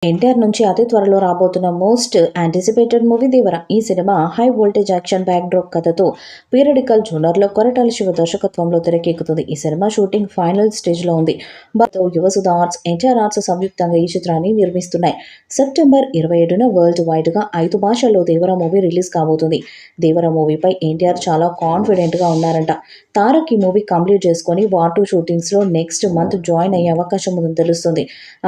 ఎన్టీఆర్ నుంచి అతి త్వరలో రాబోతున్న మోస్ట్ యాంటిసిపేటెడ్ మూవీ దేవర. ఈ cinema high voltage action back drop కథతో పీరియడికల్ జోనర్లో కొరటాల శివ దర్శకత్వంలో తెరకెక్కుతుంది. ఈ సినిమా షూటింగ్ ఫైనల్ స్టేజ్లో ఉంది. భారత్తో యువసుధ ఆర్ట్స్, ఎన్టీఆర్ ఆర్ట్స్ సంయుక్తంగా ఈ చిత్రాన్ని నిర్మిస్తున్నాయి. సెప్టెంబర్ 27న వరల్డ్ వైడ్గా 5 భాషల్లో దేవర మూవీ రిలీజ్ కాబోతుంది. దేవర మూవీపై ఎన్టీఆర్ చాలా కాన్ఫిడెంట్గా ఉన్నారంట. తారక్ ఈ మూవీ కంప్లీట్ చేసుకుని వార్ 2 షూటింగ్స్లో నెక్స్ట్ మంత్ జాయిన్ అయ్యే అవకాశం ఉందని తెలుస్తుంది.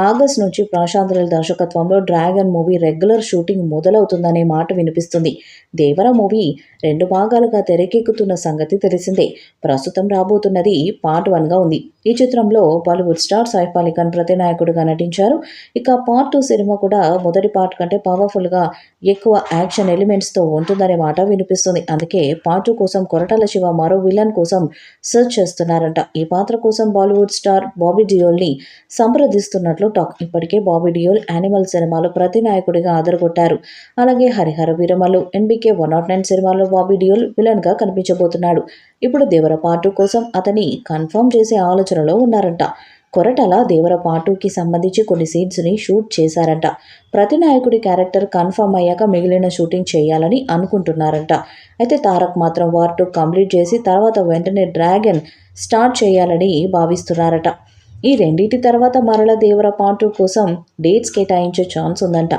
ఆగస్ట్ నుంచి ప్రశాంత్ నీల్ దర్శకత్వంలో డ్రాగన్ మూవీ రెగ్యులర్ షూటింగ్ మొదలవుతుందనే మాట వినిపిస్తుంది. దేవర మూవీ 2 భాగాలుగా తెరకెక్కుతున్న సంగతి తెలిసిందే. ప్రస్తుతం రాబోతున్నది పార్ట్ 1గా ఉంది. ఈ చిత్రంలో బాలీవుడ్ స్టార్ సైఫ్ అలీ ఖాన్ ప్రతినాయకుడిగా నటించారు. ఇక పార్ట్ 2 సినిమా కూడా మొదటి పార్ట్ కంటే పవర్ఫుల్గా ఎక్కువ యాక్షన్ ఎలిమెంట్స్తో ఉంటుందనే మాట వినిపిస్తుంది. అందుకే పార్ట్ 2 కోసం కొరటాల శివ మరో విలన్ కోసం సెర్చ్ చేస్తున్నారంట. ఈ పాత్ర కోసం బాలీవుడ్ స్టార్ బాబీ డియోల్ని సంప్రదిస్తున్నట్లు టాక్. ఇప్పటికే బాబీ డియోల్ యానిమల్ సినిమాలో ప్రతినాయకుడిగా అదరగొట్టారు. అలాగే హరిహర వీరమల్లు, ఎన్బీకే 109 సినిమాలో బాబీ డియోల్ విలన్గా కనిపించబోతున్నాడు. ఇప్పుడు దేవర పార్ట్ 2 కోసం అతని కన్ఫర్మ్ చేసే ఆలోచనలో ఉన్నారంట. కొరటాల దేవర పార్ట్ 2కి సంబంధించి కొన్ని సీన్స్ని షూట్ చేశారంట. ప్రతినాయకుడి క్యారెక్టర్ కన్ఫర్మ్ అయ్యాక మిగిలిన షూటింగ్ చేయాలని అనుకుంటున్నారంట. అయితే తారక్ మాత్రం వార్ 2 కంప్లీట్ చేసి తర్వాత వెంటనే డ్రాగన్ స్టార్ట్ చేయాలని భావిస్తున్నారట. ఈ రెండింటి తర్వాత మరల దేవర పార్ట్ 2 కోసం డేట్స్ కేటాయించే ఛాన్స్ ఉందంట.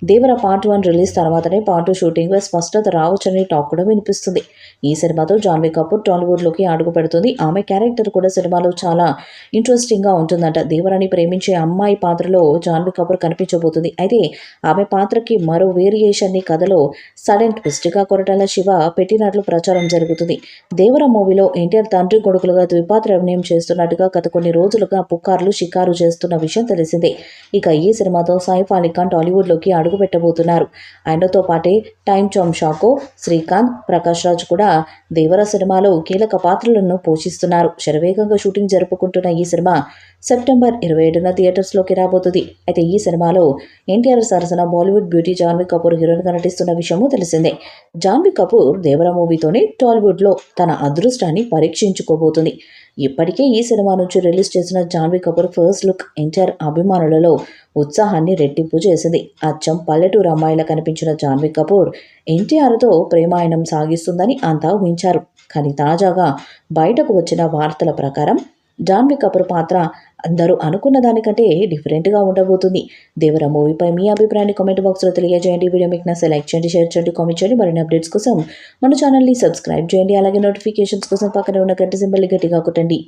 దేవర పార్ట్ 1 రిలీజ్ తర్వాతనే పార్ట్ 2 షూటింగ్పై స్పష్టత రావచ్చని టాక్ కూడా వినిపిస్తుంది. ఈ సినిమాతో జాన్వీ కపూర్ టాలీవుడ్లోకి అడుగు పెడుతుంది. ఆమె క్యారెక్టర్ కూడా సినిమాలో చాలా ఇంట్రెస్టింగ్గా ఉంటుందంట. దేవరని ప్రేమించే అమ్మాయి పాత్రలో జాన్వీ కపూర్ కనిపించబోతుంది. అయితే ఆమె పాత్రకి మరో వేరియేషన్ని కథలో సడన్ ట్విస్ట్గా కొరటాల శివ పెట్టినట్లు ప్రచారం జరుగుతుంది. దేవర మూవీలో ఎన్టీఆర్ తండ్రి కొడుకులుగా ద్విపాత్ర అభినయం చేస్తున్నట్టుగా గత కొన్ని రోజులుగా పుకార్లు షికారు చేస్తున్న విషయం తెలిసిందే. ఇక ఈ సినిమాతో సైఫ్ అలీ ఖాన్ టాలీవుడ్లోకి అడుగు పెట్టబోతున్నారు. ఆయనతో పాటే టైమ్ చామ్ షాకో, శ్రీకాంత్, ప్రకాష్ రాజ్ కూడా దేవర సినిమాలో కీలక పాత్రలను పోషిస్తున్నారు. శరవేగంగా షూటింగ్ జరుపుకుంటున్న ఈ సినిమా సెప్టెంబర్ 27న థియేటర్స్లోకి రాబోతుంది. అయితే ఈ సినిమాలో ఎన్టీఆర్ సరసన బాలీవుడ్ బ్యూటీ జాన్వీ కపూర్ హీరోయిన్గా నటిస్తున్న విషయము తెలిసిందే. జాన్వీ కపూర్ దేవర మూవీతోనే టాలీవుడ్లో తన అదృష్టాన్ని పరీక్షించుకోబోతుంది. ఇప్పటికే ఈ సినిమా నుంచి రిలీజ్ చేసిన జాన్వీ కపూర్ ఫస్ట్ లుక్ ఎన్టీఆర్ అభిమానులలో ఉత్సాహాన్ని రెట్టింపు చేసింది. అచ్చం పల్లెటూరు అమ్మాయిలా కనిపించిన జాన్వీ కపూర్ ఎన్టీఆర్తో ప్రేమాయణం సాగిస్తుందని అంతా ఊహించారు. కానీ తాజాగా బయటకు వచ్చిన వార్తల ప్రకారం జాన్వీ కపూర్ పాత్ర అందరూ అనుకున్న దానికంటే డిఫరెంట్గా ఉండబోతుంది. దేవర మూవీపై మీ అభిప్రాయాన్ని కామెంట్ బాక్స్లో తెలియజేయండి. వీడియో మీకు నచ్చితే లైక్ చేయండి, షేర్ చేయండి, కామెంట్ చేయండి. మరిన్ని అప్డేట్స్ కోసం మన ఛానల్ని సబ్స్క్రైబ్ చేయండి. అలాగే నోటిఫికేషన్స్ కోసం పక్కనే ఉన్న గంట సింబల్ని గట్టిగా కొట్టండి.